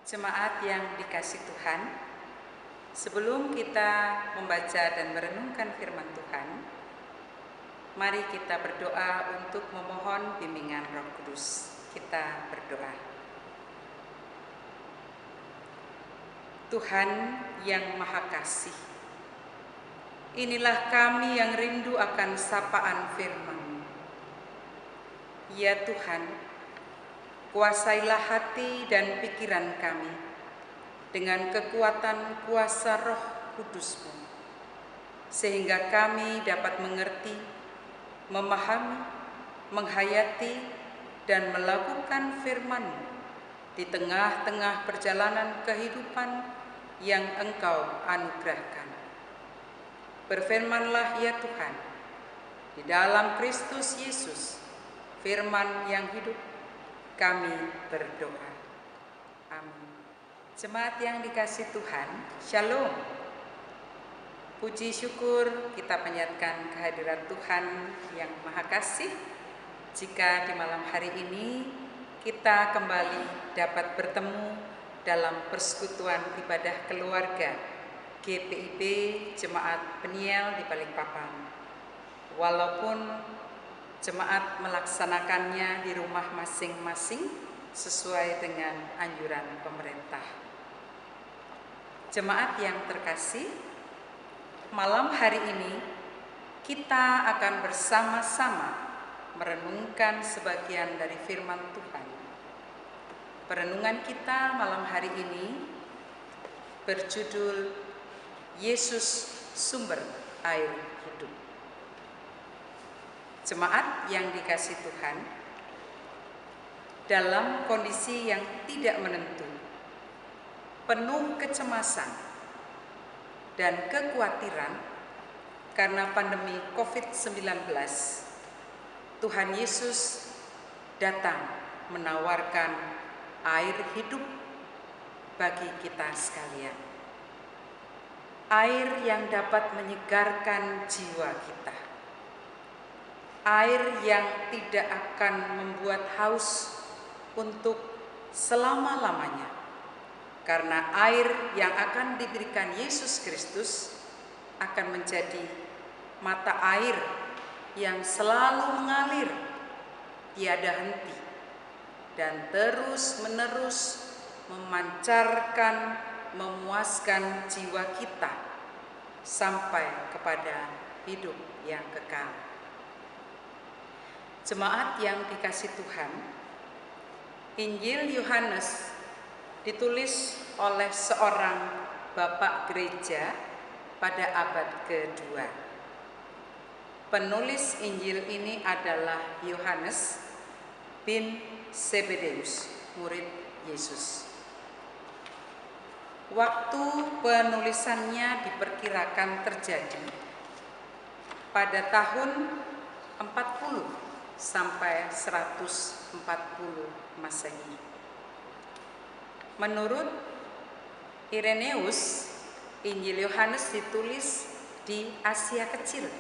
Jemaat yang dikasih Tuhan, sebelum kita membaca dan merenungkan firman Tuhan, mari kita berdoa untuk memohon bimbingan Roh Kudus. Kita berdoa. Tuhan yang Maha Kasih, inilah kami yang rindu akan sapaan firman. Ya Tuhan, kuasailah hati dan pikiran kami dengan kekuatan kuasa Roh Kudus-Mu, sehingga kami dapat mengerti, memahami, menghayati, dan melakukan firman-Mu di tengah-tengah perjalanan kehidupan yang Engkau anugerahkan. Berfirmanlah ya Tuhan, di dalam Kristus Yesus, firman yang hidup, kami berdoa. Amin. Jemaat yang dikasih Tuhan, Shalom. Puji syukur kita panjatkan kehadirat Tuhan yang Maha Kasih jika di malam hari ini kita kembali dapat bertemu dalam persekutuan ibadah keluarga GPIB Jemaat Peniel di Balikpapan. Walaupun jemaat melaksanakannya di rumah masing-masing sesuai dengan anjuran pemerintah. Jemaat yang terkasih, malam hari ini kita akan bersama-sama merenungkan sebagian dari firman Tuhan. Perenungan kita malam hari ini berjudul Yesus Sumber Air Hidup. Jemaat yang dikasih Tuhan, dalam kondisi yang tidak menentu, penuh kecemasan dan kekhawatiran karena pandemi COVID-19, Tuhan Yesus datang menawarkan air hidup bagi kita sekalian. Air yang dapat menyegarkan jiwa kita. Air yang tidak akan membuat haus untuk selama-lamanya. Karena air yang akan diberikan Yesus Kristus akan menjadi mata air yang selalu mengalir tiada henti dan terus-menerus memancarkan, memuaskan jiwa kita sampai kepada hidup yang kekal. Jemaat yang dikasih Tuhan, Injil Yohanes ditulis oleh seorang bapak gereja pada abad kedua. Penulis Injil ini adalah Yohanes bin Zebedeus, murid Yesus. Waktu penulisannya diperkirakan terjadi pada tahun 40 sampai 140 Masehi. Menurut Ireneus, Injil Yohanes ditulis di Asia Kecil,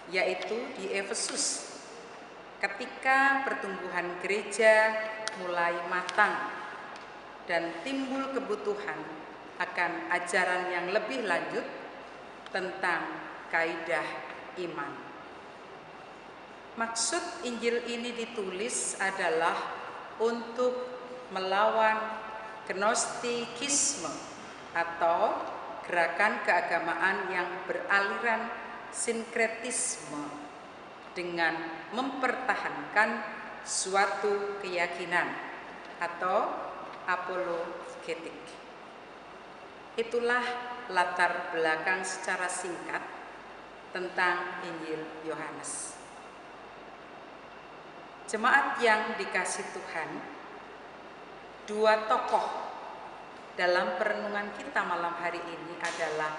yaitu di Efesus, ketika pertumbuhan gereja mulai matang dan timbul kebutuhan akan ajaran yang lebih lanjut tentang kaidah iman. Maksud Injil ini ditulis adalah untuk melawan gnostikisme atau gerakan keagamaan yang beraliran sinkretisme dengan mempertahankan suatu keyakinan atau apologetik. Itulah latar belakang secara singkat tentang Injil Yohanes. Jemaat yang dikasih Tuhan, dua tokoh dalam perenungan kita malam hari ini adalah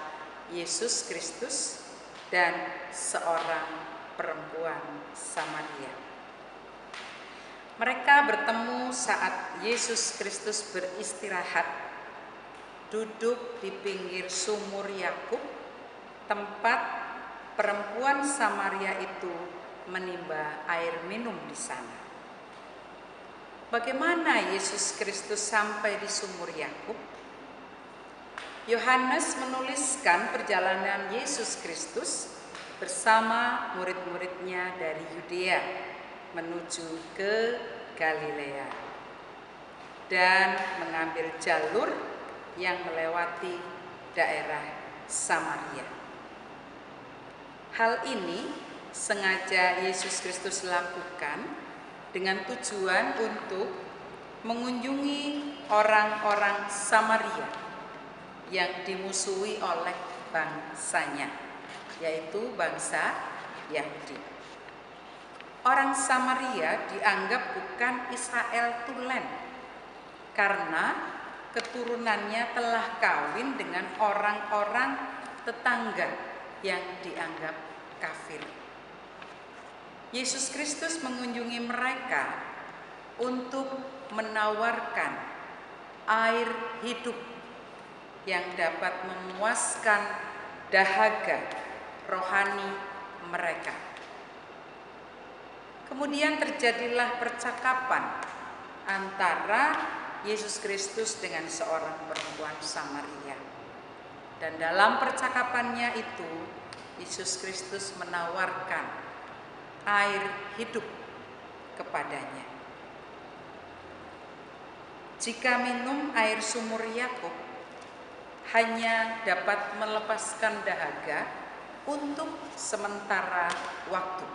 Yesus Kristus dan seorang perempuan Samaria. Mereka bertemu saat Yesus Kristus beristirahat, duduk di pinggir sumur Yakub, tempat perempuan Samaria itu menimba air minum di sana. Bagaimana Yesus Kristus sampai di sumur Yakub? Yohanes menuliskan perjalanan Yesus Kristus bersama murid-muridnya dari Yudea menuju ke Galilea dan mengambil jalur yang melewati daerah Samaria. Hal ini sengaja Yesus Kristus lakukan dengan tujuan untuk mengunjungi orang-orang Samaria yang dimusuhi oleh bangsanya, yaitu bangsa Yahudi. Orang Samaria dianggap bukan Israel tulen karena keturunannya telah kawin dengan orang-orang tetangga yang dianggap kafir. Yesus Kristus mengunjungi mereka untuk menawarkan air hidup yang dapat memuaskan dahaga rohani mereka. Kemudian terjadilah percakapan antara Yesus Kristus dengan seorang perempuan Samaria. Dan dalam percakapannya itu, Yesus Kristus menawarkan air hidup kepadanya. Jika minum air sumur Yakub, hanya dapat melepaskan dahaga untuk sementara waktu,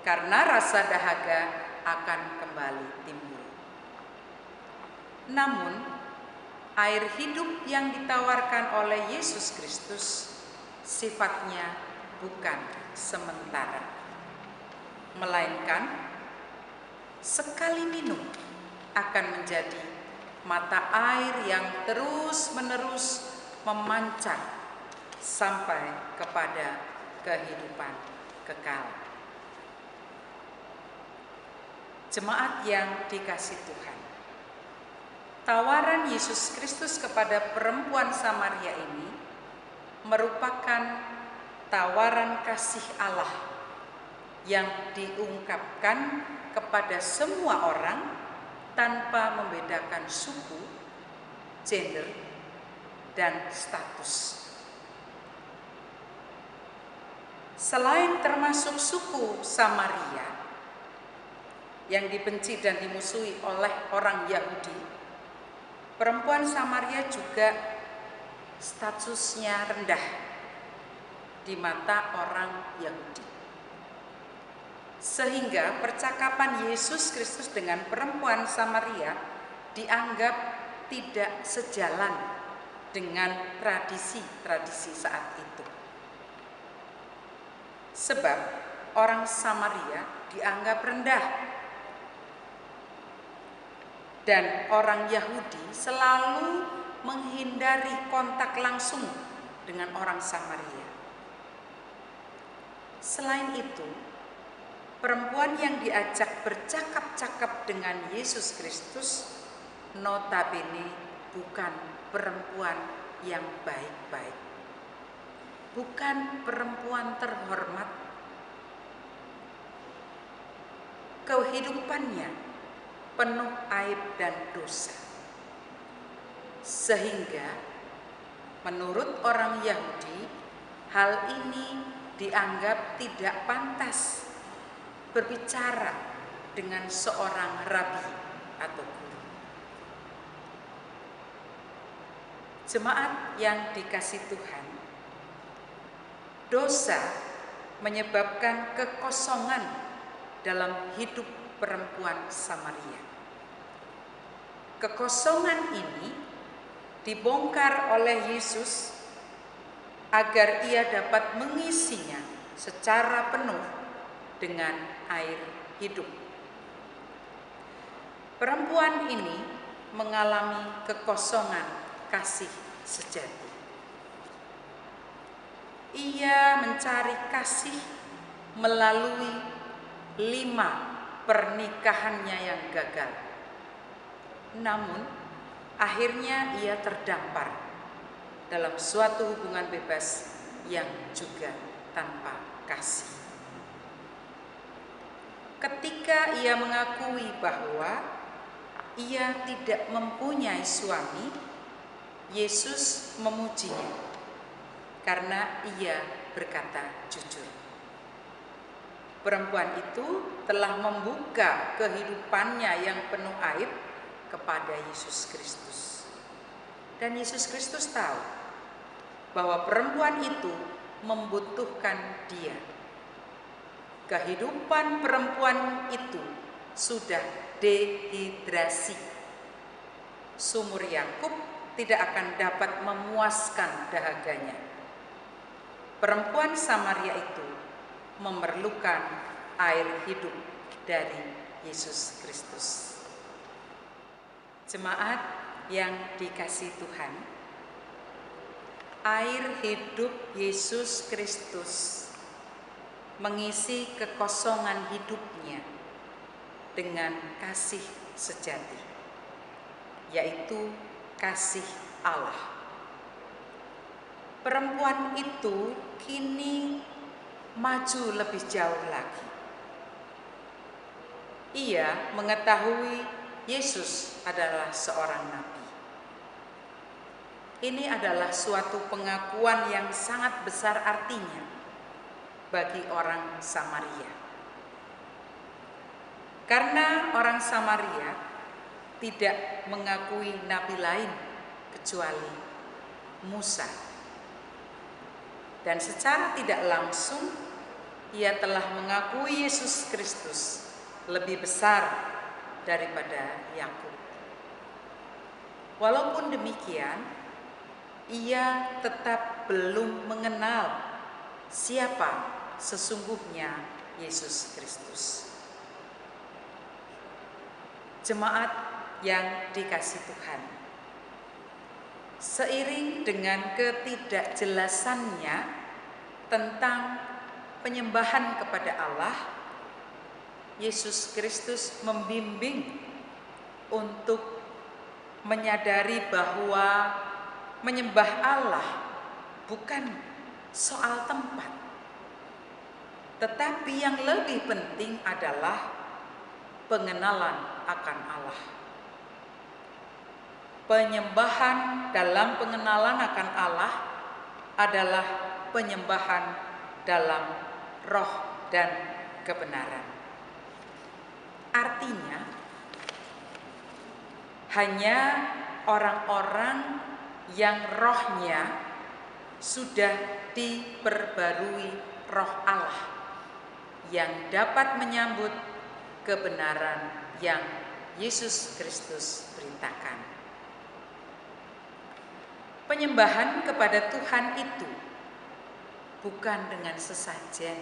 karena rasa dahaga akan kembali timbul. Namun, air hidup yang ditawarkan oleh Yesus Kristus sifatnya bukan sementara, melainkan sekali minum akan menjadi mata air yang terus-menerus memancar sampai kepada kehidupan kekal. Jemaat yang dikasihi Tuhan, tawaran Yesus Kristus kepada perempuan Samaria ini merupakan tawaran kasih Allah yang diungkapkan kepada semua orang tanpa membedakan suku, gender, dan status. Selain termasuk suku Samaria yang dibenci dan dimusuhi oleh orang Yahudi, perempuan Samaria juga statusnya rendah di mata orang Yahudi. Sehingga percakapan Yesus Kristus dengan perempuan Samaria dianggap tidak sejalan dengan tradisi-tradisi saat itu. Sebab orang Samaria dianggap rendah dan orang Yahudi selalu menghindari kontak langsung dengan orang Samaria. Selain itu, perempuan yang diajak bercakap-cakap dengan Yesus Kristus notabene bukan perempuan yang baik-baik, bukan perempuan terhormat. Kehidupannya penuh aib dan dosa, sehingga menurut orang Yahudi hal ini dianggap tidak pantas berbicara dengan seorang rabi atau guru. Jemaat yang dikasihi Tuhan, dosa menyebabkan kekosongan dalam hidup perempuan Samaria. Kekosongan ini dibongkar oleh Yesus agar ia dapat mengisinya secara penuh dengan air hidup. Perempuan ini mengalami kekosongan kasih sejati. Ia mencari kasih melalui 5 pernikahannya yang gagal. Namun, akhirnya ia terdampar dalam suatu hubungan bebas yang juga tanpa kasih. ketika ia mengakui bahwa ia tidak mempunyai suami, Yesus memujinya karena ia berkata jujur. Perempuan itu telah membuka kehidupannya yang penuh aib kepada Yesus Kristus. Dan Yesus Kristus tahu bahwa perempuan itu membutuhkan dia. Kehidupan perempuan itu sudah dehidrasi. Sumur Yakub tidak akan dapat memuaskan dahaganya. Perempuan Samaria itu memerlukan air hidup dari Yesus Kristus. Jemaat yang dikasihi Tuhan, air hidup Yesus Kristus mengisi kekosongan hidupnya dengan kasih sejati, yaitu kasih Allah. Perempuan itu kini maju lebih jauh lagi. Ia mengetahui Yesus adalah seorang nabi. Ini adalah suatu pengakuan yang sangat besar artinya bagi orang Samaria. Karena orang Samaria tidak mengakui nabi lain kecuali Musa. Dan secara tidak langsung ia telah mengakui Yesus Kristus lebih besar daripada Yakub. Walaupun demikian, ia tetap belum mengenal siapa sesungguhnya Yesus Kristus. Jemaat yang dikasihi Tuhan, seiring dengan ketidakjelasannya tentang penyembahan kepada Allah, Yesus Kristus membimbing untuk menyadari bahwa menyembah Allah bukan soal tempat, tetapi yang lebih penting adalah pengenalan akan Allah. Penyembahan dalam pengenalan akan Allah adalah penyembahan dalam roh dan kebenaran. Artinya, hanya orang-orang yang rohnya sudah diperbarui roh Allah yang dapat menyambut kebenaran yang Yesus Kristus beritakan. Penyembahan kepada Tuhan itu bukan dengan sesajen,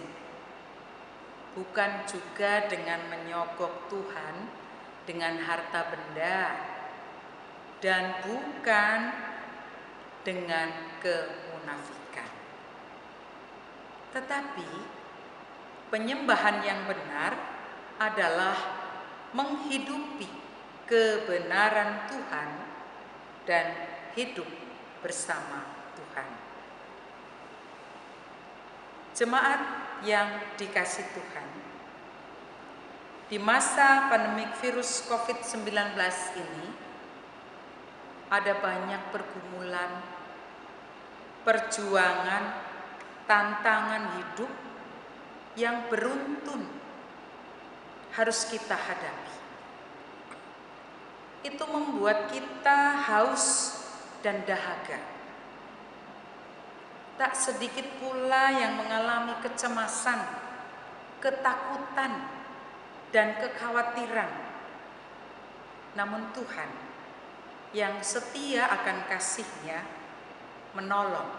bukan juga dengan menyogok Tuhan dengan harta benda, dan bukan dengan kemunafikan. Tetapi penyembahan yang benar adalah menghidupi kebenaran Tuhan dan hidup bersama Tuhan. Jemaat yang dikasihi Tuhan, di masa pandemik virus COVID-19 ini ada banyak pergumulan, perjuangan, tantangan hidup yang beruntun harus kita hadapi. Itu membuat kita haus dan dahaga. Tak sedikit pula yang mengalami kecemasan, ketakutan, dan kekhawatiran. Namun Tuhan yang setia akan kasih-Nya menolong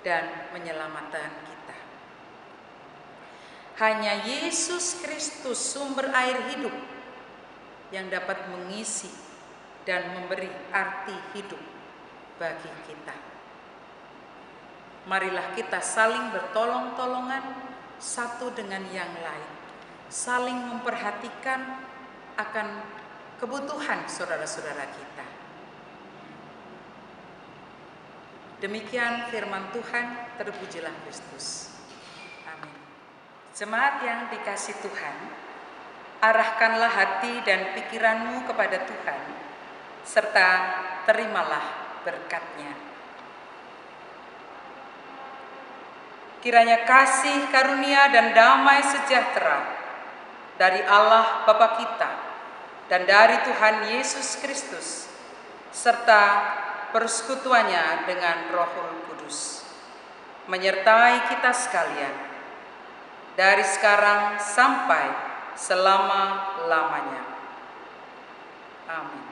dan menyelamatkan kita. Hanya Yesus Kristus, sumber air hidup, yang dapat mengisi dan memberi arti hidup bagi kita. Marilah kita saling bertolong-tolongan satu dengan yang lain, saling memperhatikan akan kebutuhan saudara-saudara kita. Demikian firman Tuhan, terpujilah Kristus. Amin. Jemaat yang dikasihi Tuhan, Arahkanlah hati dan pikiranmu kepada Tuhan, serta terimalah berkat-Nya. Kiranya kasih, karunia, dan damai sejahtera dari Allah Bapa kita dan dari Tuhan Yesus Kristus, serta persekutuannya dengan Roh Kudus, menyertai kita sekalian, dari sekarang sampai selama-lamanya. Amin.